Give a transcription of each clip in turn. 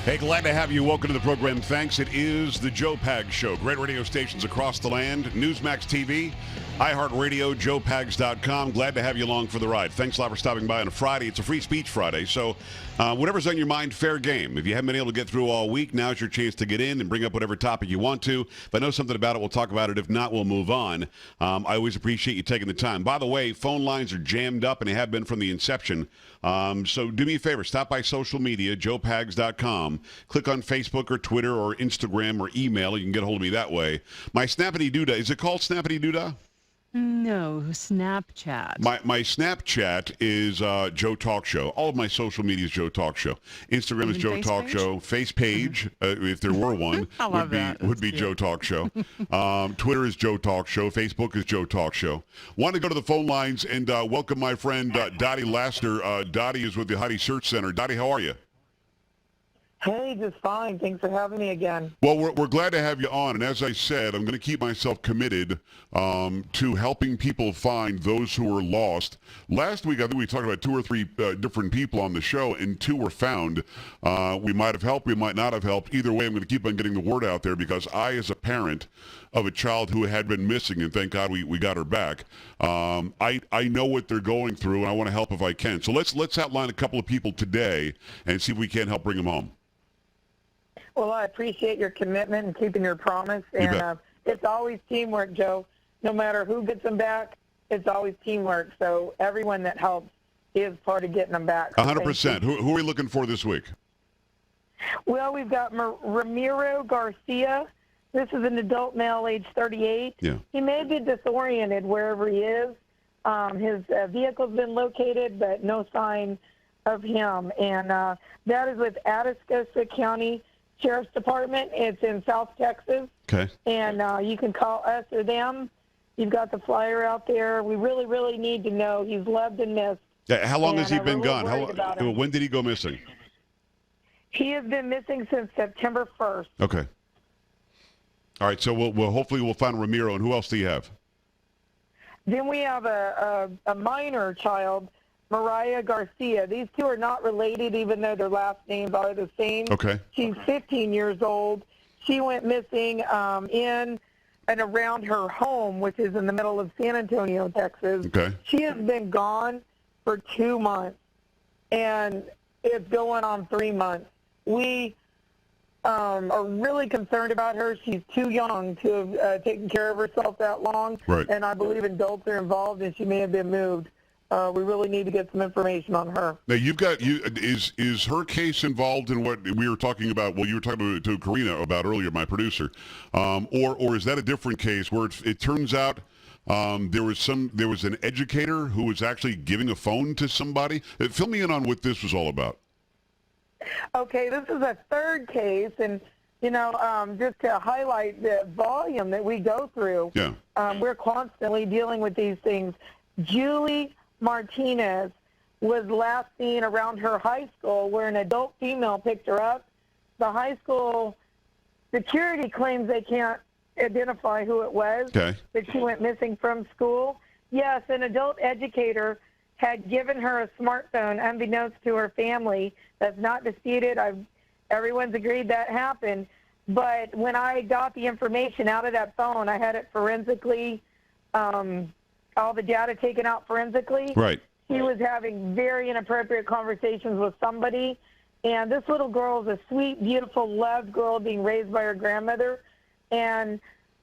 Hey, glad to have you. Welcome to the program. Thanks. It is the Joe Pags Show. Great radio stations across the land. Newsmax TV, iHeartRadio, JoePags.com. Glad to have you along for the ride. Thanks a lot for stopping by on a Friday. It's a free speech Friday, so whatever's on your mind, fair game. If you haven't been able to get through all week, now's your chance to get in and bring up whatever topic you want to. If I know something about it, we'll talk about it. If not, we'll move on. I always appreciate you taking the time. By the way, phone lines are jammed up, and they have been from the inception. So do me a favor. Stop by social media, JoePags.com. Click on Facebook or Twitter or Instagram or email. You can get a hold of me that way. My Snappity Doodah, is it called Snappity Doodah? No, Snapchat. My Snapchat is Joe Talk Show. All of my social media is Joe Talk Show. Instagram is Joe Talk Show. Face page, if there were one, would be Joe Talk Show. Twitter is Joe Talk Show. Facebook is Joe Talk Show. Want to go to the phone lines and welcome my friend Dottie Laster. Dottie is with the Heidi Search Center. Dottie, how are you? Hey, just fine. Thanks for having me again. Well, we're glad to have you on, and as I said, I'm going to keep myself committed to helping people find those who are lost. Last week, I think we talked about 2 or 3 different people on the show, and 2 were found. We might have helped, we might not have helped. Either way, I'm going to keep on getting the word out there because I, as a parent of a child who had been missing, and thank God we got her back, I know what they're going through, and I want to help if I can. So let's outline a couple of people today and see if we can help bring them home. Well, I appreciate your commitment and keeping your promise. And it's always teamwork, Joe. No matter who gets them back, it's always teamwork. So everyone that helps is part of getting them back. 100%. Who are we looking for this week? Well, we've got Ramiro Garcia. This is an adult male, age 38. Yeah. He may be disoriented wherever he is. His vehicle's been located, but no sign of him. And that is with Atascosa County Sheriff's Department. It's in South Texas. Okay. And you can call us or them. You've got the flyer out there. We really, really need to know. He's loved and missed. How long has he been gone? When did he go missing? He has been missing since September 1st. Okay. All right, so we'll hopefully find Ramiro. And who else do you have? Then we have a minor child, Mariah Garcia. These 2 are not related, even though their last names are the same. Okay. She's 15 years old. She went missing in and around her home, which is in the middle of San Antonio, Texas. Okay. She has been gone for 2 months, and it's going on 3 months. We are really concerned about her. She's too young to have taken care of herself that long. Right. And I believe adults are involved, and she may have been moved. We really need to get some information on her. Now is her case involved in what we were talking about? Well, you were talking to Karina about earlier, my producer, or is that a different case where it turns out there was an educator who was actually giving a phone to somebody? Fill me in on what this was all about. Okay, this is a third case, and just to highlight the volume that we go through. Yeah. We're constantly dealing with these things. Julie Martinez was last seen around her high school where an adult female picked her up. The high school security claims they can't identify who it was, okay, that she went missing from school. Yes, an adult educator had given her a smartphone unbeknownst to her family. That's not disputed. Everyone's agreed that happened. But when I got the information out of that phone, I had it forensically all the data taken out forensically. Right. He was having very inappropriate conversations with somebody. And this little girl is a sweet, beautiful, loved girl being raised by her grandmother. And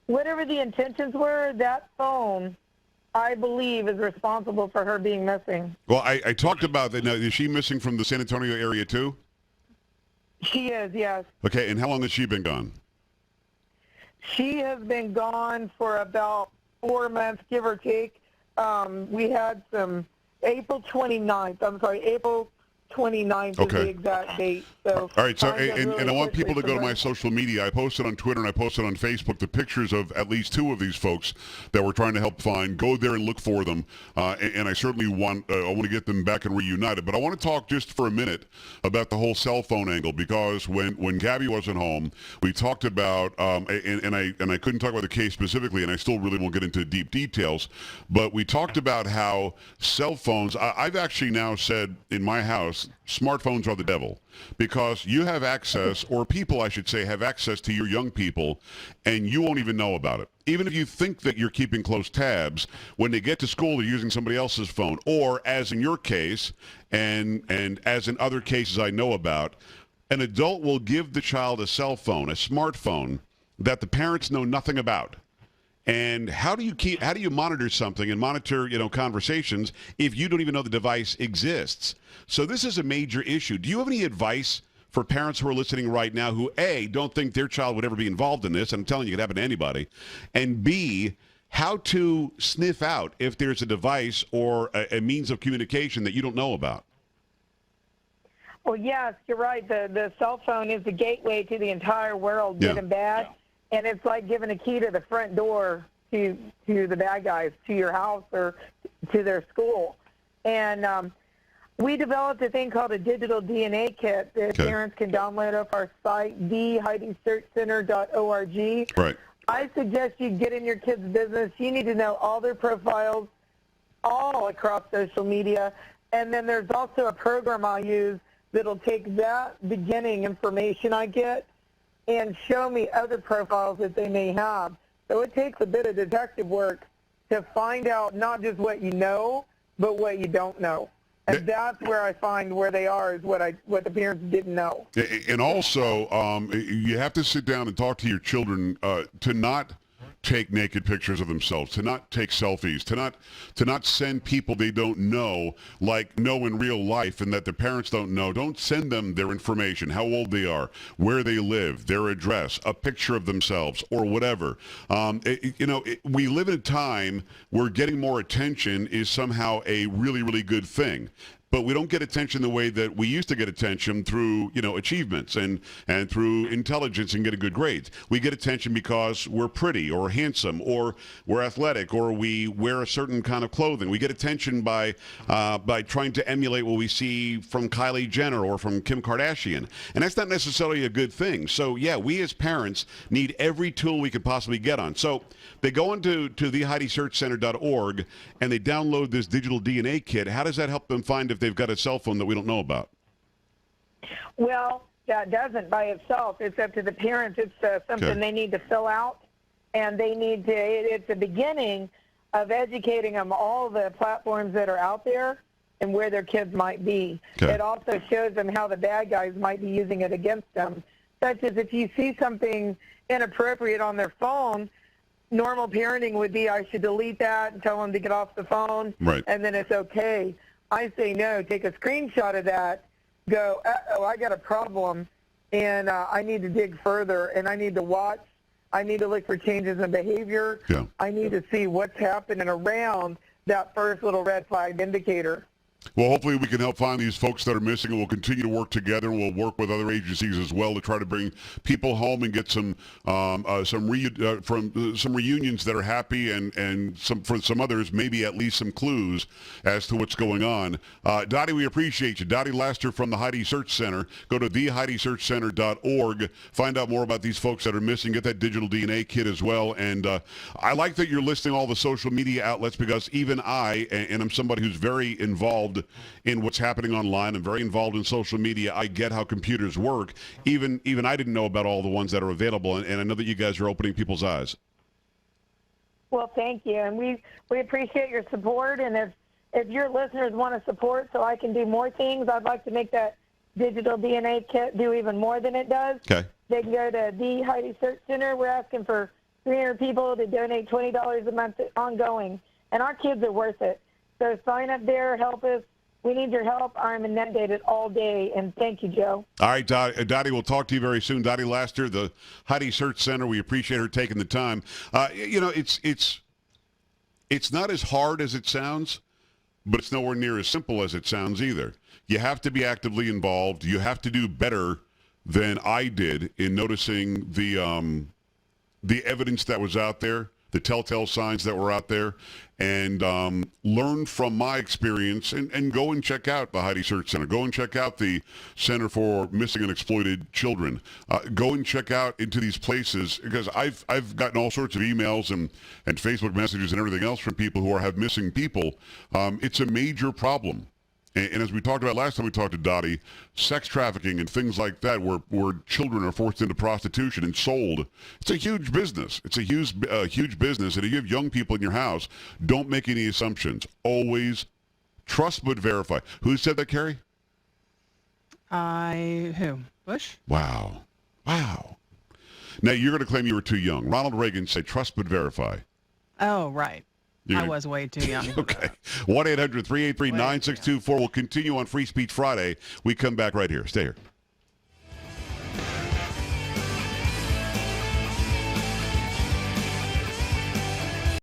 whatever the intentions were, that phone, I believe, is responsible for her being missing. Well, I talked about that. Now, is she missing from the San Antonio area too? She is, yes. Okay, and how long has she been gone? She has been gone for about 4 months, give or take. We had some April 29th is the exact date. So all right, so and I want people to go to my social media. I posted on Twitter and I posted on Facebook the pictures of at least 2 of these folks that we're trying to help find. Go there and look for them, and I certainly want to get them back and reunited. But I want to talk just for a minute about the whole cell phone angle, because when Gabby wasn't home, we talked about and I couldn't talk about the case specifically, and I still really won't get into deep details, but we talked about how cell phones. I've actually now said in my house, because smartphones are the devil. Because you have access, or people, I should say, have access to your young people, and you won't even know about it. Even if you think that you're keeping close tabs, when they get to school, they're using somebody else's phone. Or, as in your case, and as in other cases I know about, an adult will give the child a cell phone, a smartphone, that the parents know nothing about. And how do you monitor something and monitor, conversations if you don't even know the device exists? So this is a major issue. Do you have any advice for parents who are listening right now who, A, don't think their child would ever be involved in this, and I'm telling you, it could happen to anybody, and B, how to sniff out if there's a device or a means of communication that you don't know about? Well, yes, you're right. The cell phone is the gateway to the entire world, good and bad. And it's like giving a key to the front door to the bad guys, to your house or to their school. And we developed a thing called a digital DNA kit that parents can download off our site, theheidisearchcenter.org. Right. I suggest you get in your kids' business. You need to know all their profiles all across social media. And then there's also a program I use that'll take that beginning information I get and show me other profiles that they may have. So it takes a bit of detective work to find out not just what you know, but what you don't know. And that's where I find where they are, is what the parents didn't know. And also, you have to sit down and talk to your children to not take naked pictures of themselves, to not take selfies, to not send people they don't know, like know in real life and that their parents don't know. Don't send them their information, how old they are, where they live, their address, a picture of themselves, or whatever. We live in a time where getting more attention is somehow a really, really good thing. But we don't get attention the way that we used to get attention through, achievements and through intelligence and getting good grades. We get attention because we're pretty or handsome or we're athletic or we wear a certain kind of clothing. We get attention by trying to emulate what we see from Kylie Jenner or from Kim Kardashian. And that's not necessarily a good thing. So, yeah, we as parents need every tool we could possibly get on. So they go into theheidisearchcenter.org and they download this digital DNA kit. How does that help them find if they've got a cell phone that we don't know about? Well, that doesn't by itself. It's up to the parents. It's something they need to fill out, and they need to. It's the beginning of educating them all the platforms that are out there and where their kids might be. It also shows them how the bad guys might be using it against them, such as if you see something inappropriate on their phone. Normal parenting would be, I should delete that and tell them to get off the phone, and then it's okay. I say no, take a screenshot of that, go, uh-oh, I got a problem, and I need to dig further, and I need to watch. I need to look for changes in behavior. I need to see what's happening around that first little red flag indicator. Well, hopefully we can help find these folks that are missing, and we'll continue to work together, and we'll work with other agencies as well to try to bring people home and get some reunions that are happy, and for some others, maybe at least some clues as to what's going on. Dottie, we appreciate you. Dottie Laster from the Heidi Search Center. Go to theheidisearchcenter.org. Find out more about these folks that are missing. Get that digital DNA kit as well. And I like that you're listing all the social media outlets, because even I, and I'm somebody who's very involved in what's happening online. I'm very involved in social media. I get how computers work. Even I didn't know about all the ones that are available, and I know that you guys are opening people's eyes. Well, thank you, and we appreciate your support. And if your listeners want to support so I can do more things, I'd like to make that digital DNA kit do even more than it does. Okay. They can go to the Heidi Search Center. We're asking for 300 people to donate $20 a month ongoing, and our kids are worth it. So sign up there, help us. We need your help. I'm inundated all day, and thank you, Joe. All right, Dottie, we'll talk to you very soon. Dottie Laster, the Heidi Search Center. We appreciate her taking the time. It's not as hard as it sounds, but it's nowhere near as simple as it sounds either. You have to be actively involved. You have to do better than I did in noticing the evidence that was out there, the telltale signs that were out there, and learn from my experience, and go and check out the Heidi Search Center. Go and check out the Center for Missing and Exploited Children. Go and check out into these places, because I've gotten all sorts of emails and Facebook messages and everything else from people who have missing people. It's a major problem. And as we talked about last time we talked to Dottie, sex trafficking and things like that where children are forced into prostitution and sold, it's a huge business. It's a huge business. And if you have young people in your house, don't make any assumptions. Always trust but verify. Who said that, Carrie? Who? Bush? Wow. Now, you're going to claim you were too young. Ronald Reagan said, trust but verify. Oh, right. I was way too young. Okay. 1-800-383-9624. We'll continue on Free Speech Friday. We come back right here. Stay here.